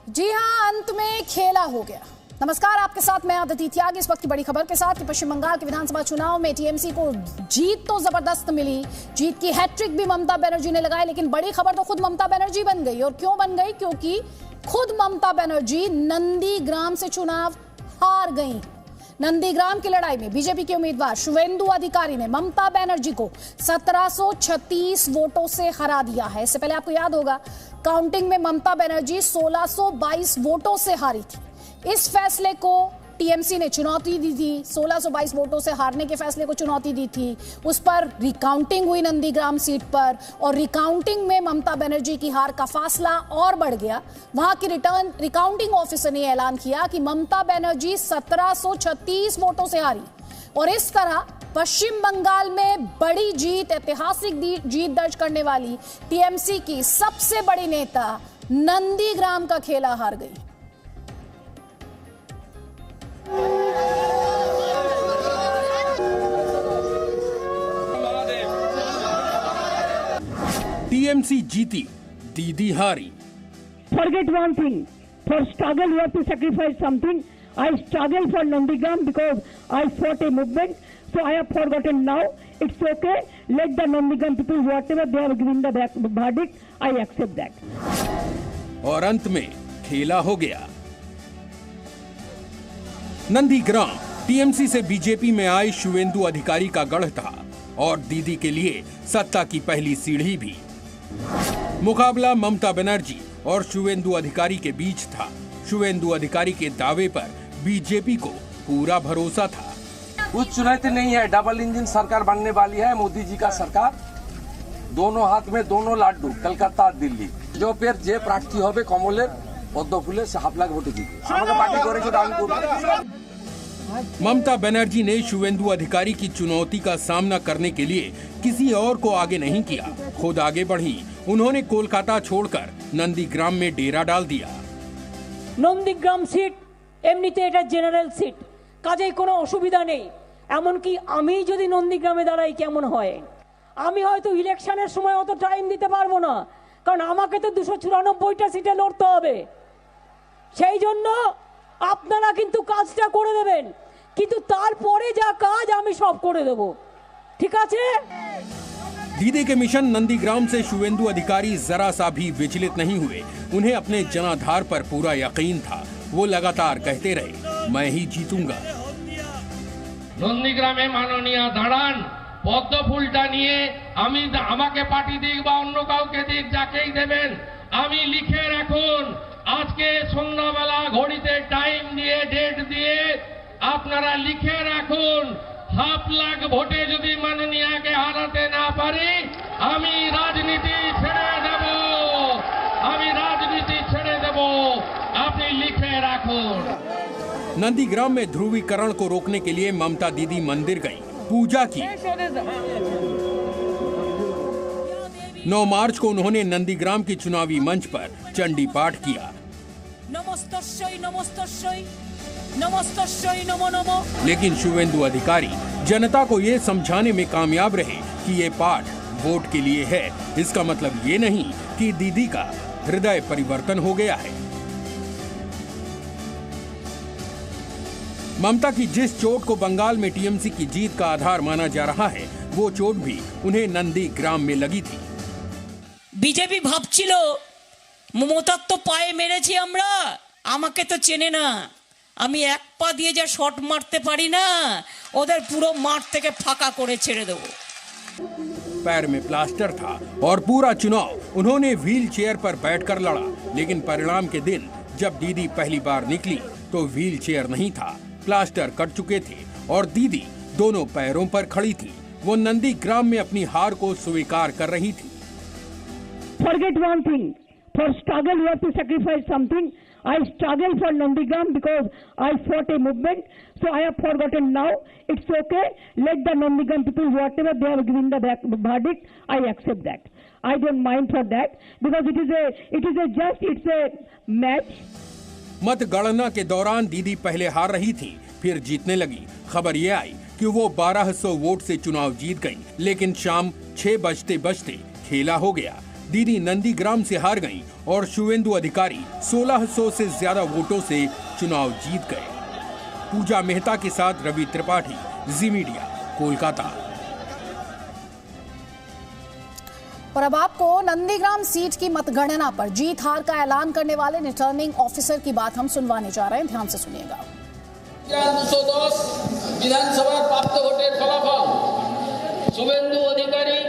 जी हां, अंत में खेला हो गया। नमस्कार, आपके साथ मैं अदिति त्यागी। इस वक्त की बड़ी खबर के साथ कि पश्चिम बंगाल के विधानसभा चुनाव में टीएमसी को जीत तो जबरदस्त मिली। जीत की हैट्रिक भी ममता बनर्जी ने लगाई, लेकिन बड़ी खबर तो खुद ममता बनर्जी बन गई। और क्यों बन गई? क्योंकि खुद ममता बनर्जी नंदीग्राम से चुनाव हार गई। नंदीग्राम की लड़ाई में बीजेपी के उम्मीदवार शुवेंदु अधिकारी ने ममता बनर्जी को 1736 वोटों से हरा दिया है। इससे पहले आपको याद होगा, काउंटिंग में ममता बनर्जी 1622 वोटों से हारी थी। इस फैसले को टीएमसी ने चुनौती दी थी। 1622 वोटों से हारने के फैसले को चुनौती दी थी। उस पर रिकाउंटिंग हुई नंदीग्राम सीट पर, और रिकाउंटिंग में ममता बनर्जी की हार का फासला और बढ़ गया। वहां की रिकाउंटिंग ऑफिसर ने ऐलान किया कि ममता बनर्जी 1736 वोटों से हारी, और इस तरह पश्चिम बंगाल में बड़ी जीत, ऐतिहासिक जीत दर्ज करने वाली टीएमसी की सबसे बड़ी नेता नंदीग्राम का खेला हार गई। टीएमसी जीती, दीदी हारी। Forget one thing. For struggle, you have to sacrifice something. I struggled for Nandigram because I fought a movement. So I have forgotten now. It's okay. Let the Nandigram people, whatever they have given the verdict, I accept that. और अंत में खेला हो गया। Nandigram TMC से BJP में आए शुवेंदु अधिकारी का गढ़ था, और दीदी के लिए सत्ता की पहली सीढ़ी भी। मुकाबला ममता बनर्जी और शुवेंदु अधिकारी के बीच था। शुवेंदु अधिकारी के दावे पर बीजेपी को पूरा भरोसा था। कुछ चुनौती नहीं है, डबल इंजन सरकार बनने वाली है, मोदी जी का सरकार। दोनों हाथ में दोनों लाडू, कलकत्ता दिल्ली। जो फिर जे प्रार्थी होबे कमलेर पद्म फुले से हाफ लाख ভোটে জিতবে। আমাকে পার্টি করেছে তো আমি করব। ममता बनर्जी ने शुवेंदु अधिकारी की चुनौती का सामना करने के लिए किसी और को आगे नहीं किया, खुद आगे बढ़ी। उन्होंने कोलकाता छोड़कर नंदीग्राम में डेरा डाल दिया। नंदीग्राम सीट এমনিতে এটা জেনারেল সিট, কাজেই কোনো অসুবিধা নেই। এমনকি আমি যদি নন্দীগ্রামে দাঁড়াই কেমন হয়, আমি হয়তো ইলেকশনের সময় অত টাইম দিতে পারবো না, কারণ আমাকে তো 294টা সিটে লড়তে হবে। সেই জন্য আপনারা কিন্তু কাজটা করে দেবেন, কিন্তু তারপরে যা কাজ আমি সব করে দেব, ঠিক আছে? दीदी के मिशन नंदीग्राम से शुवेंदु अधिकारी जरा सा भी विचलित नहीं हुए। उन्हें अपने जनाधार पर पूरा यकीन था। वो लगातार कहते रहे, मैं ही जीतूंगा। নন্দীগ্রামে মাননীয় দাঁড়ান, পদ্ম ফুলটা নিয়ে আমি আমাকে পার্টি দিক বা অন্য কাউকে দিক, যাকেই দেবেন আমি লিখে রাখুন। আজকে সন্ধ্যাবেলা ঘড়িতে টাইম দিয়ে ডেট দিয়ে আপনারা লিখে রাখুন, হাফ লাখ ভোটে যদি মাননীয়াকে হারাতে না পারি আমি রাজনীতি ছেড়ে দেব, আমি রাজনীতি ছেড়ে দেব। আপনি লিখে রাখুন। नंदीग्राम में ध्रुवीकरण को रोकने के लिए ममता दीदी मंदिर गई, पूजा की। 9 मार्च को उन्होंने नंदीग्राम की चुनावी मंच पर चंडी पाठ किया। नमस्तस्यै नमस्तस्यै नमस्तस्यै नमो नमो। लेकिन शुवेंदु अधिकारी जनता को ये समझाने में कामयाब रहे कि ये पाठ वोट के लिए है। इसका मतलब ये नहीं कि दीदी का हृदय परिवर्तन हो गया है। ममता की जिस चोट को बंगाल में टीएमसी की जीत का आधार माना जा रहा है, वो चोट भी उन्हें नंदीग्राम में लगी थी। বিজেপি ভাবছিল মমতার তো পায়ে মেরেছি আমরা, আমাকে তো চেনে না, আমি এক পা দিয়ে যা শট মারতে পারি না, ওদের পুরো মাঠ থেকে ফাঁকা করে ছেড়ে দেবো। पैर में प्लास्टर था और पूरा चुनाव उन्होंने व्हील चेयर पर बैठकर लड़ा। लेकिन परिणाम के दिन जब दीदी पहली बार निकली तो व्हील चेयर नहीं था, प्लास्टर कट चुके थे और दीदी दोनों पैरों पर खड़ी थी। वो नंदीग्राम में अपनी हार को स्वीकार कर रही थी। Forget one thing. For struggle, you have to sacrifice something. I struggled for Nandigram because I fought a movement. So I have forgotten now. It's okay. Let the Nandigram people, whatever they have given the verdict, I accept that. I don't mind for that because it's a match. मतगणना के दौरान दीदी पहले हार रही थी, फिर जीतने लगी। खबर ये आई कि वो 1200 वोट से चुनाव जीत गई। लेकिन शाम 6 बजते बजते खेला हो गया। दीदी नंदीग्राम से हार गईं और शुवेंदु अधिकारी 1600 से ज्यादा वोटों से चुनाव जीत गए। पूजा मेहता के साथ रवि त्रिपाठी, जी मीडिया, कोलकाता। और अब आपको नंदीग्राम सीट की मतगणना पर जीत हार का ऐलान करने वाले रिटर्निंग ऑफिसर की बात हम सुनवाने जा रहे हैं, ध्यान से सुनिएगा। 210 विधानसभा प्राप्त भोटेर फलाफल शुभेंदु अधिकारी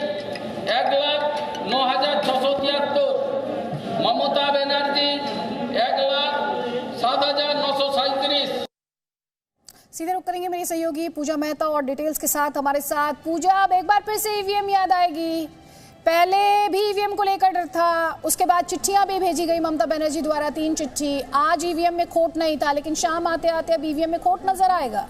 1,09,673, ममता बनर्जी 1,07,937। सीधे रुक करेंगे मेरी सहयोगी पूजा मेहता और डिटेल्स के साथ हमारे साथ। पूजा, अब एक बार फिर से ईवीएम याद आएगी। पहले भी ईवीएम को लेकर डर था, उसके बाद चिट्ठियां भी भेजी गई ममता बनर्जी द्वारा, 3 चिट्ठी। आज ईवीएम में खोट नहीं था, लेकिन शाम आते आते अब ईवीएम में खोट नजर आएगा।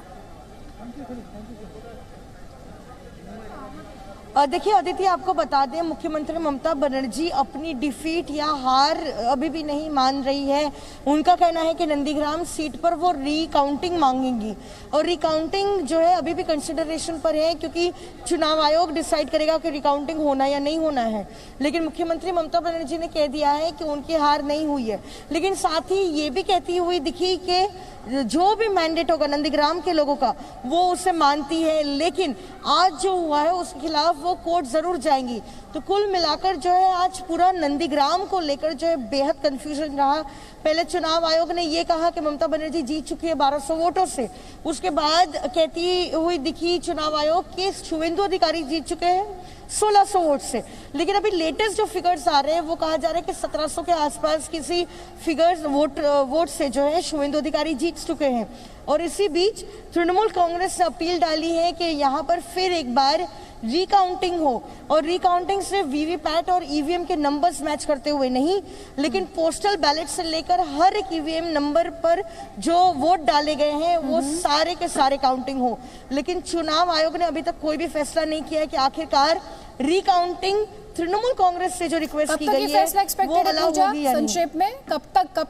देखिए अदिति, आपको बता दें, मुख्यमंत्री ममता बनर्जी अपनी डिफीट या हार अभी भी नहीं मान रही है। उनका कहना है कि नंदीग्राम सीट पर वो रीकाउंटिंग मांगेंगी और रीकाउंटिंग जो है अभी भी कंसिडरेशन पर है, क्योंकि चुनाव आयोग डिसाइड करेगा कि रीकाउंटिंग होना या नहीं होना है। लेकिन मुख्यमंत्री ममता बनर्जी ने कह दिया है कि उनकी हार नहीं हुई है, लेकिन साथ ही ये भी कहती हुई दिखी कि जो भी मैंडेट होगा नंदीग्राम के लोगों का वो उसे मानती है, लेकिन आज जो हुआ है उसके खिलाफ वो कोर्ट जरूर जाएंगी। तो कुल मिलाकर जो है आज पूरा नंदीग्राम को लेकर जो है बेहद कंफ्यूजन रहा। पहले चुनाव आयोग ने ये कहा कि ममता बनर्जी जीत चुकी है 1200 वोटों से, उसके बाद कहती हुई दिखी चुनाव आयोग कि शुवेंदु अधिकारी जीत चुके हैं 1600 वोट से। लेकिन अभी लेटेस्ट जो फिगर्स आ रहे हैं वो कहा जा रहा है कि 1700 के आसपास किसी फिगर्स वोट से जो है शुवेंदु अधिकारी जीत चुके हैं। और इसी बीच तृणमूल कांग्रेस ने अपील डाली है कि यहाँ पर फिर एक बार रीकाउंटिंग हो, और रीकाउंटिंग सिर्फ वीवीपैट और ईवीएम के नंबर्स मैच करते हुए नहीं, लेकिन पोस्टल बैलेट से लेकर हर एक ईवीएम नंबर पर जो वोट डाले गए हैं वो सारे के सारे काउंटिंग हो। लेकिन चुनाव आयोग ने अभी तक कोई भी फैसला नहीं किया है कि आखिरकार रीकाउंटिंग तृणमूल कांग्रेस से जो रिक्वेस्ट की गई है वो अलाउ होगी या नहीं। संक्षेप में कब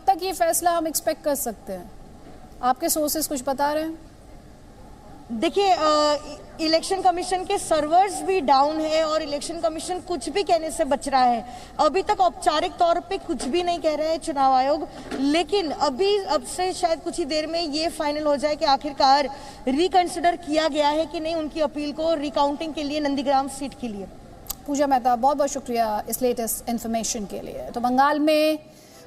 तक ये फैसला हम एक्सपेक्ट कर सकते हैं? आपके सोर्सेस कुछ बता रहे हैं? देखिए, इलेक्शन कमीशन के सर्वर्स भी डाउन है और इलेक्शन कमीशन कुछ भी कहने से बच रहा है। अभी तक औपचारिक तौर पे कुछ भी नहीं कह रहे हैं चुनाव आयोग, लेकिन अब से शायद कुछ ही देर में ये फाइनल हो जाए कि आखिरकार रिकंसिडर किया गया है कि नहीं उनकी अपील को रिकाउंटिंग के लिए नंदीग्राम सीट के लिए। पूजा मेहता, बहुत बहुत शुक्रिया इस लेटेस्ट इन्फॉर्मेशन के लिए। तो बंगाल में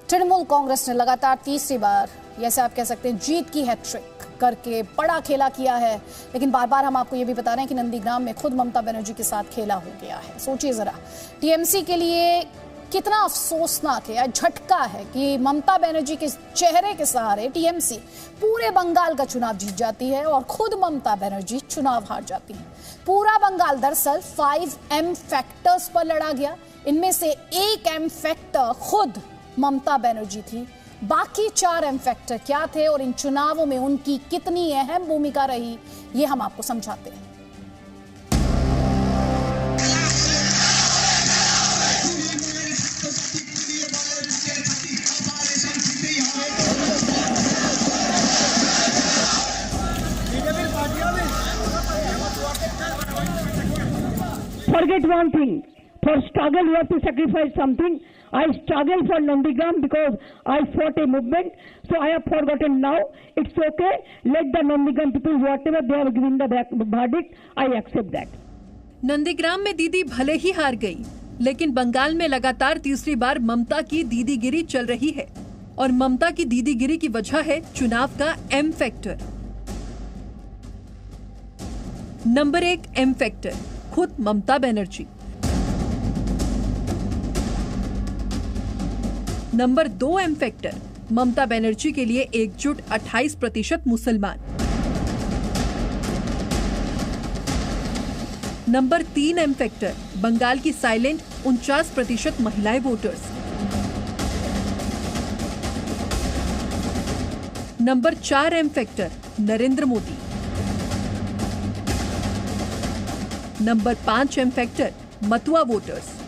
तृणमूल कांग्रेस ने लगातार तीसरी बार, जैसे आप कह सकते हैं, जीत की हैट्रिक करके बड़ा खेला किया है, लेकिन बार बार हम आपको ये भी बता रहे हैं कि नंदीग्राम में खुद ममता बनर्जी के साथ खेला हो गया है। सोचिए जरा, टीएमसी के लिए कितना अफसोसनाक है, झटका है कि ममता बनर्जी के चेहरे के सहारे टीएमसी पूरे बंगाल का चुनाव जीत जाती है और खुद ममता बनर्जी चुनाव हार जाती है। पूरा बंगाल दरअसल 5M फैक्टर्स पर लड़ा गया। इनमें से एक M फैक्टर खुद ममता बनर्जी थी। बाकी 4M फैक्टर क्या थे और इन चुनावों में उनकी कितनी अहम भूमिका रही, ये हम आपको समझाते हैं। Forget one thing. For struggle, you have to sacrifice something. I struggled for Nandigram because I fought a movement. So I have forgotten now. It's okay. Let the Nandigram people, whatever they have given the verdict, I accept that. Nandigram में दीदी भले ही हार गई, लेकिन बंगाल में लगातार तीसरी बार ममता की दीदीगिरी चल रही है और ममता की दीदीगिरी की वजह है चुनाव का M factor. Number 1 M factor, खुद Mamata Banerjee. Number 2 M factor, Mamata Banerjee के लिए एकजुट 28% मुसलमान। नंबर 3 M फैक्टर, बंगाल की साइलेंट 49% महिलाएं voters. Number 4 M factor, Narendra Modi. Number 5 M factor, Matua voters.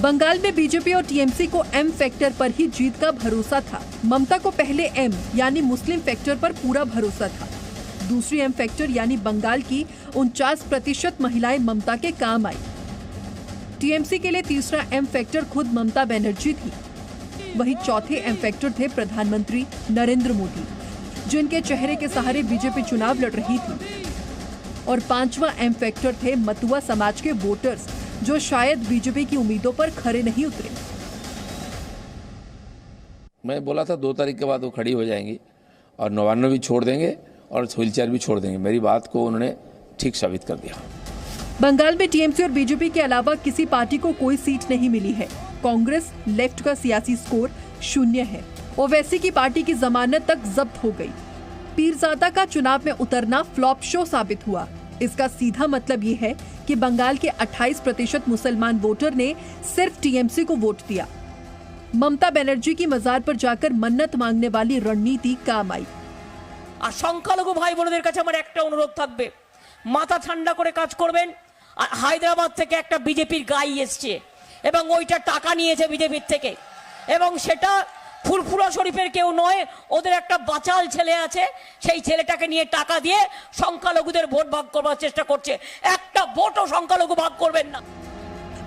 Bengal में बीजेपी और टीएमसी को M फैक्टर पर ही जीत का भरोसा था। ममता को पहले M यानी मुस्लिम फैक्टर पर पूरा भरोसा था। दूसरी M फैक्टर यानी बंगाल की 49% महिलाएं ममता के काम आई। टीएमसी के लिए तीसरा एम फैक्टर खुद ममता बनर्जी थी। वहीं चौथे एम फैक्टर थे प्रधानमंत्री नरेंद्र मोदी, जिनके चेहरे के सहारे बीजेपी चुनाव लड़ रही थी। और पांचवा एम फैक्टर थे मतुआ समाज के वोटर्स, जो शायद बीजेपी की उम्मीदों पर खरे नहीं उतरे। मैं बोला था 2 तारीख के बाद वो खड़ी हो जाएंगी और 99 भी छोड़ देंगे और व्हीलचेयर भी छोड़ देंगे। मेरी बात को उन्होंने ठीक साबित कर दिया। बंगाल में टीएमसी और बीजेपी के अलावा किसी पार्टी को कोई सीट नहीं मिली है। कांग्रेस लेफ्ट का सियासी स्कोर 0 है। ओवैसी की पार्टी की जमानत तक जब्त हो गई। पीरजादा का चुनाव में उतरना फ्लॉप शो साबित हुआ। इसका सीधा मतलब ये है कि बंगाल के 28% मुसलमान वोटर ने सिर्फ टीएमसी को वोट दिया। ममता बनर्जी की मजार पर जाकर मन्नत मांगने वाली रणनीति काम आई। আর সংখ্যালঘু ভাই বোনদের কাছে আমার একটা অনুরোধ থাকবে, মাথা ঠান্ডা করে কাজ করবেন। হায়দ্রাবাদ থেকে একটা বিজেপির গাই এসছে এবং ওইটা টাকা নিয়েছে বিজেপির থেকে, এবং সেটা ফুরফুরা শরীফের কেউ নয়, ওদের একটা বাচাল ছেলে আছে, সেই ছেলেটাকে নিয়ে টাকা দিয়ে সংখ্যালঘুদের ভোট ভাগ করবার চেষ্টা করছে। একটা ভোটও সংখ্যালঘু ভাগ করবেন না।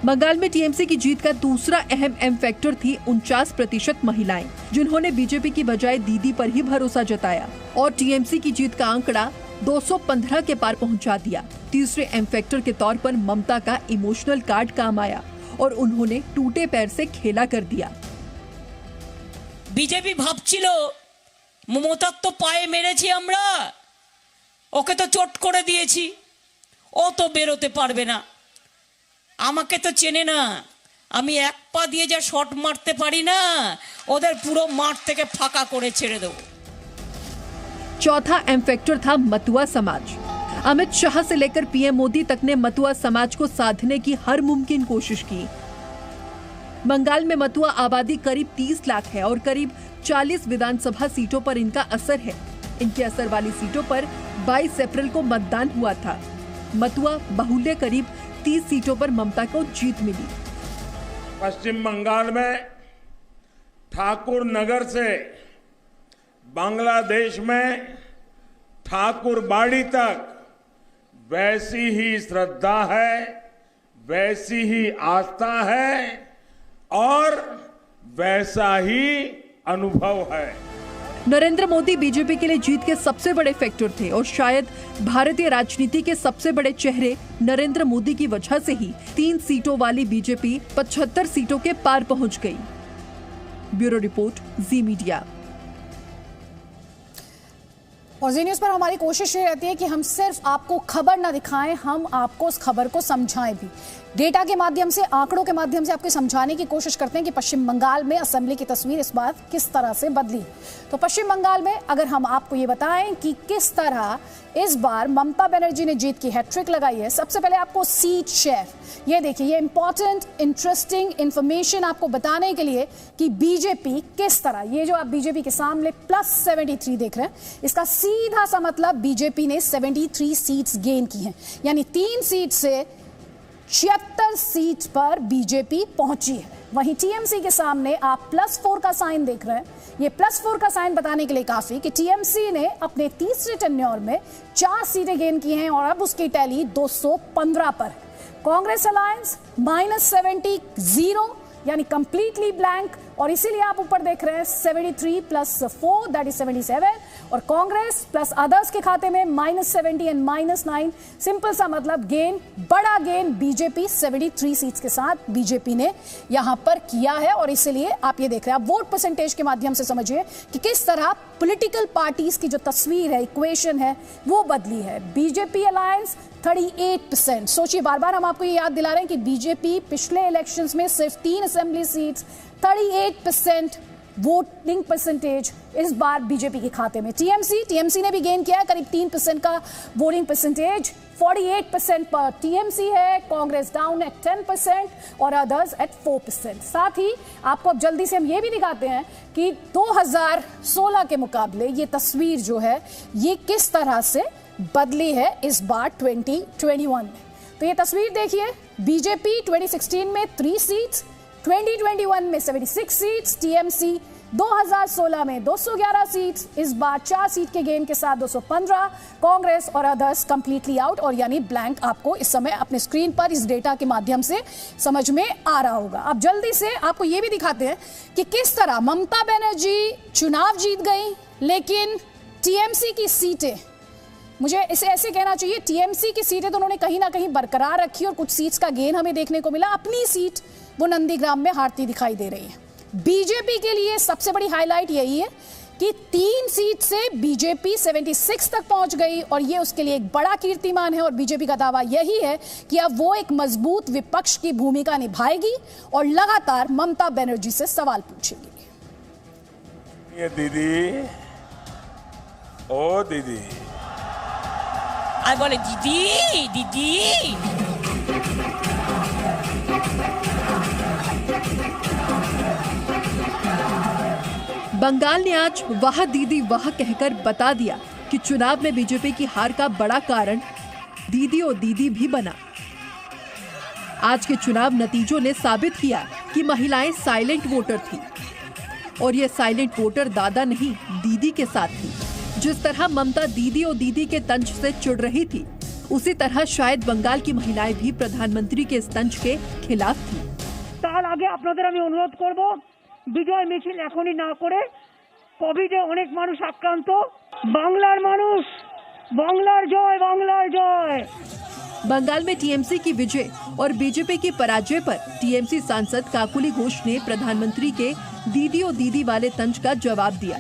बंगाल में टीएमसी की जीत का दूसरा अहम एम फैक्टर थी 49% महिलाएं, जिन्होंने बीजेपी की बजाय दीदी पर ही भरोसा जताया और टीएमसी की जीत का आंकड़ा 215 के पार पहुंचा दिया। तीसरे एम फैक्टर के तौर पर ममता का इमोशनल कार्ड काम आया और उन्होंने टूटे पैर से खेला कर दिया। বিজেপি ভাবছিল মমতার তো পায়ে মেরেছি আমরা, ওকে তো চোট করে দিয়েছি, ও তো বেরোতে পারবে না, আমাকে তো চেনে না, আমি এক পা দিয়ে যা শট মারতে পারি না, ওদের পুরো মাঠ থেকে ফাঁকা করে ছেড়ে দেব। चौथा एम फैक्टर था मतुआ समाज। अमित शाह से लेकर पीएम मोदी तक ने मतुआ समाज को साधने की हर मुमकिन कोशिश की। बंगाल में मतुआ आबादी करीब 30 लाख है और करीब 40 विधानसभा सीटों पर इनका असर है। इनके असर वाली सीटों पर 22 अप्रैल को मतदान हुआ था। मतुआ बाहुल्य करीब 30 सीटों पर ममता को जीत मिली। पश्चिम बंगाल में ठाकुर नगर से बांग्लादेश में ठाकुर बाड़ी तक वैसी ही श्रद्धा है, वैसी ही आस्था है और वैसा ही अनुभव है। नरेंद्र मोदी बीजेपी के लिए जीत के सबसे बड़े फैक्टर थे और शायद भारतीय राजनीति के सबसे बड़े चेहरे नरेंद्र मोदी की वजह से ही 3 सीटों वाली बीजेपी 75 सीटों के पार पहुंच गई। ब्यूरो रिपोर्ट, जी मीडिया। और जी न्यूज़ पर हमारी कोशिश ये रहती है कि हम सिर्फ आपको खबर ना दिखाएं, हम आपको उस खबर को समझाएं भी। डेटा के माध्यम से, आंकड़ों के माध्यम से आपको समझाने की कोशिश करते हैं कि पश्चिम बंगाल में असेंबली की तस्वीर इस बार किस तरह से बदली। तो पश्चिम बंगाल में अगर हम आपको ये बताएं कि किस तरह इस बार ममता बनर्जी ने जीत की हैट्रिक लगाई है, सबसे पहले आपको सीट शेयर, ये देखिए, ये इंपॉर्टेंट इंटरेस्टिंग इंफॉर्मेशन आपको बताने के लिए कि बीजेपी किस तरह, ये जो आप बीजेपी के सामने +73 देख रहे हैं, इसका सीधा सा मतलब बीजेपी ने 73 सीट्स गेन की हैं, यानी 3 सीट से 76 सीट पर बीजेपी पहुंची है। वहीं टीएमसी के सामने आप +4 का साइन देख रहे हैं। ये +4 का साइन बताने के लिए काफी कि टीएमसी ने अपने तीसरे टेन्योर में 4 सीटें गेन की हैं और अब उसकी टैली 215 पर है। कांग्रेस अलायंस -70 0, यानी कंप्लीटली ब्लैंक, और इसीलिए आप ऊपर देख रहे हैं 73 + 4 दैट इज 77, और कांग्रेस प्लस अदर्स के खाते में -70 एंड -9। सिंपल सा मतलब गेन, बड़ा गेन बीजेपी 73 सीट्स के साथ बीजेपी ने यहां पर किया है। और इसीलिए आप ये देख रहे हैं, आप वोट परसेंटेज के माध्यम से समझिए कि किस तरह पॉलिटिकल पार्टीज की जो तस्वीर है, इक्वेशन है, वो बदली है। BJP alliance 38%। सोचिए, बार बार हम आपको ये याद दिला रहे हैं कि बीजेपी पिछले इलेक्शंस में सिर्फ 3 असेंबली सीट्स, 38% वोटिंग परसेंटेज इस बार बीजेपी के खाते में। टीएमसी ने भी गेन किया है करीब 3% का वोटिंग परसेंटेज, 48% पर टीएमसी है, कांग्रेस डाउन एट 10% और अदर्स एट 4%। साथ ही आपको अब जल्दी से हम ये भी दिखाते हैं कि 2016 के मुकाबले ये तस्वीर जो है ये किस तरह से बदली है इस बार 2021 में। तो ये तस्वीर देखिए, बीजेपी 2016 में 3 सीट्स, 2021 में 76 सीट्स, टीएमसी 2016 में 211 सीट, इस बार 4 सीट के गेन के साथ 215। कांग्रेस और अदर्स कंप्लीटली आउट, और यानी ब्लैंक आपको इस समय अपने स्क्रीन पर इस डेटा के माध्यम से समझ में आ रहा होगा। अब जल्दी से आपको यह भी दिखाते हैं कि किस तरह ममता बनर्जी चुनाव जीत गई, लेकिन टीएमसी की सीटें, मुझे इसे ऐसे कहना चाहिए, टीएमसी की सीटें तो उन्होंने कहीं ना कहीं बरकरार रखी और कुछ सीट्स का गेन हमें देखने को मिला। अपनी सीट वो नंदीग्राम में हारती दिखाई दे रही है। बीजेपी के लिए सबसे बड़ी हाईलाइट यही है कि 3 सीट से बीजेपी 76 तक पहुंच गई, और ये उसके लिए एक बड़ा कीर्तिमान है। और बीजेपी का दावा यही है कि अब वो एक मजबूत विपक्ष की भूमिका निभाएगी और लगातार ममता बनर्जी से सवाल पूछेगी। ये दीदी, ओ दीदी, आई बोले दीदी दीदी। बंगाल ने आज वाह दीदी वाह कहकर बता दिया कि चुनाव में बीजेपी की हार का बड़ा कारण दीदी और दीदी भी बना। आज के चुनाव नतीजों ने साबित किया कि महिलाएं साइलेंट वोटर थी, और ये साइलेंट वोटर दादा नहीं दीदी के साथ थी। जिस तरह ममता दीदी और दीदी के तंज से चिढ़ रही थी, उसी तरह शायद बंगाल की महिलाएं भी प्रधानमंत्री के इस तंज के खिलाफ थी। তার আগে আপনাদের আমি অনুরোধ করব, বিজয় মিছিল এখনই না করে, কোভিডে অনেক মানুষ আক্রান্ত, বাংলার মানুষ, বাংলার জয়, বাংলার জয়। बंगाल में टीएमसी की विजय और बीजेपी की पराजय पर टीएमसी सांसद काकुली घोष ने प्रधानमंत्री के दीदी और दीदी वाले तंज का जवाब दिया।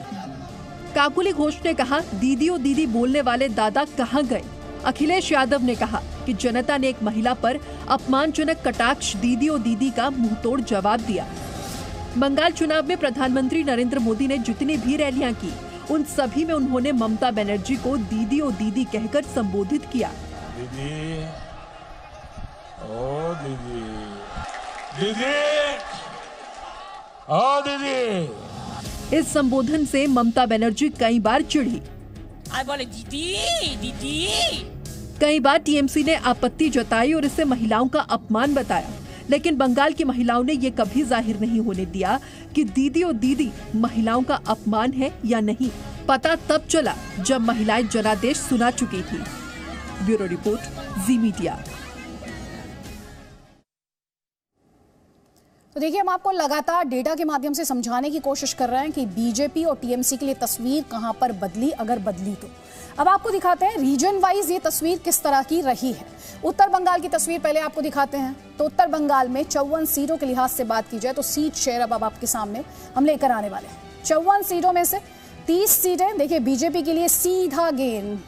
काकुली घोष ने कहा, दीदी और दीदी बोलने वाले दादा कहाँ गए। अखिलेश यादव ने कहा कि जनता ने एक महिला पर अपमानजनक कटाक्ष दीदी और दीदी का मुंहतोड़ जवाब दिया। बंगाल चुनाव में प्रधानमंत्री नरेंद्र मोदी ने जितनी भी रैलियां की, उन सभी में उन्होंने ममता बनर्जी को दीदी और दीदी कहकर संबोधित किया। दीदी, ओ दीदी, दीदी, ओ दीदी। इस संबोधन से ममता बनर्जी कई बार चिढ़ी। आई बोले दीदी दीदी। कई बार टीएमसी ने आपत्ति जताई और इसे महिलाओं का अपमान बताया, लेकिन बंगाल की महिलाओं ने ये कभी जाहिर नहीं होने दिया कि दीदी और दीदी महिलाओं का अपमान है या नहीं। पता तब चला जब महिलाएं जनादेश सुना चुकी थी। ब्यूरो रिपोर्ट, जी मीडिया। तो देखिए, हम आपको लगातार डेटा के माध्यम से समझाने की कोशिश कर रहे हैं कि बीजेपी और टीएमसी के लिए तस्वीर कहां पर बदली, अगर बदली तो। अब आपको दिखाते हैं रीजन वाइज ये तस्वीर किस तरह की रही है। उत्तर बंगाल की तस्वीर पहले आपको दिखाते हैं। तो उत्तर बंगाल में 54 सीटों के लिहाज से बात की जाए तो सीट शेयर अब आपके सामने हम लेकर आने वाले हैं। 54 सीटों में से 30 सीटें देखिए बीजेपी के लिए सीधा गेन।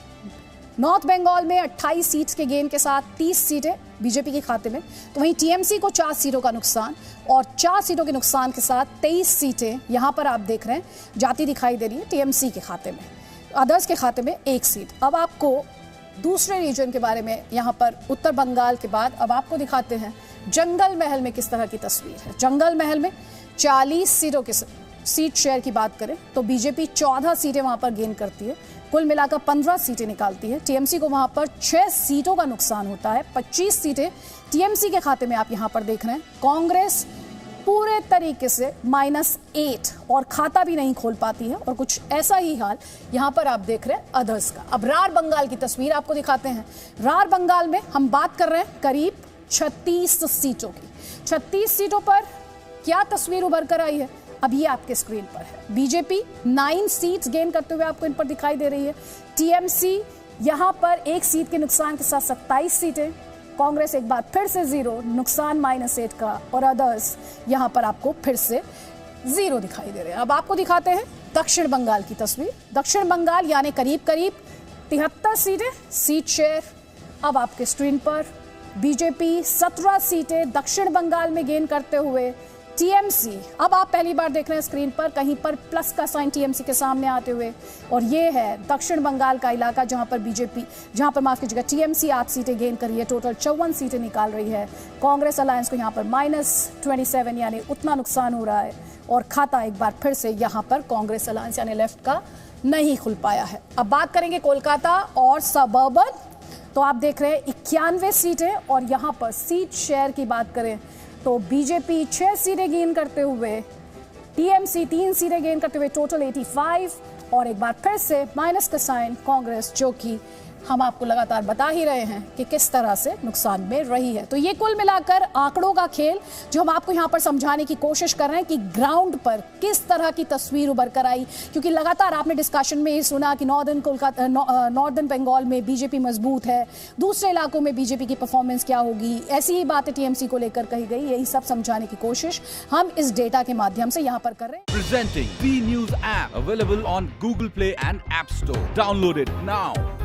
नॉर्थ बंगाल में 28 सीट्स के गेन के साथ 30 सीटें बीजेपी के खाते में, तो वहीं टीएमसी को 4 सीटों का नुकसान, और 4 सीटों के नुकसान के साथ 23 सीटें यहां पर आप देख रहे हैं जाती दिखाई दे रही है टीएमसी के खाते में। अदर्स के खाते में 1 सीट। अब आपको दूसरे रीजन के बारे में यहां पर उत्तर बंगाल के बाद अब आपको दिखाते हैं जंगल महल में किस तरह की तस्वीर है। जंगल महल में 40 सीटों के सीट शेयर की बात करें तो बीजेपी 14 सीटें वहां पर गेन करती है, कुल मिलाकर 15 सीटें निकालती है। टीएमसी को वहां पर 6 सीटों का नुकसान होता है, 25 सीटें टीएमसी के खाते में आप यहां पर देख रहे हैं। कांग्रेस पूरे तरीके से -8 और खाता भी नहीं खोल पाती है, और कुछ ऐसा ही हाल यहां पर आप देख रहे हैं अदर्स का। अब रार बंगाल की तस्वीर आपको दिखाते हैं। रार बंगाल में हम बात कर रहे हैं करीब 36 सीटों की। 36 सीटों पर क्या तस्वीर उभर कर आई है अब ये आपके स्क्रीन पर है। बीजेपी 9 सीट्स गेन करते हुए आपको इन पर दिखाई दे रही है। टीएमसी यहां पर 1 सीट के नुकसान के साथ 27 सीटें। कांग्रेस एक बार फिर से 0, नुकसान -8 का, और अदर्स यहां पर आपको फिर से 0 दिखाई दे रहे हैं। अब आपको दिखाते हैं दक्षिण बंगाल की तस्वीर। दक्षिण बंगाल यानी करीब करीब 73 सीटें सीट शेयर अब आपके स्क्रीन पर। बीजेपी 17 सीटें दक्षिण बंगाल में गेन करते हुए। टीएमसी अब आप पहली बार देख रहे हैं स्क्रीन पर, कहीं पर प्लस का साइन टीएमसी के सामने आते हुए, और ये है दक्षिण बंगाल का इलाका जहां पर माफ कीजिएगा टीएमसी 8 सीटें गेन करी है, टोटल 54 सीटें निकाल रही है। कांग्रेस अलायंस को यहां पर -27 यानी उतना नुकसान हो रहा है, और खाता एक बार फिर से यहां पर कांग्रेस अलायंस यानी लेफ्ट का नहीं खुल पाया है। अब बात करेंगे कोलकाता और सबर्बन, तो आप देख रहे हैं 91 सीटें, और यहां पर सीट शेयर की बात करें तो बीजेपी 6 सीटें गेन करते हुए टीएमसी 3 सीटें गेन करते हुए टोटल 85, और एक बार फिर से माइनस का साइन कांग्रेस, जो कि हम आपको लगातार बता ही रहे हैं कि किस तरह से नुकसान में रही है। तो ये कुल मिलाकर आंकड़ों का खेल जो हम आपको यहां पर समझाने की कोशिश कर रहे हैं कि ग्राउंड पर किस तरह की तस्वीर उभर कर आई, क्योंकि लगातार आपने डिस्कशन में ये सुना कि नॉर्दर्न बंगाल में बीजेपी मजबूत है, दूसरे इलाकों में बीजेपी की परफॉर्मेंस क्या होगी, ऐसी ही बातें टीएमसी को लेकर कही गई। यही सब समझाने की कोशिश हम इस डेटा के माध्यम से यहां पर कर रहे हैं। Presenting B News app available on Google Play and App Store. Download it now.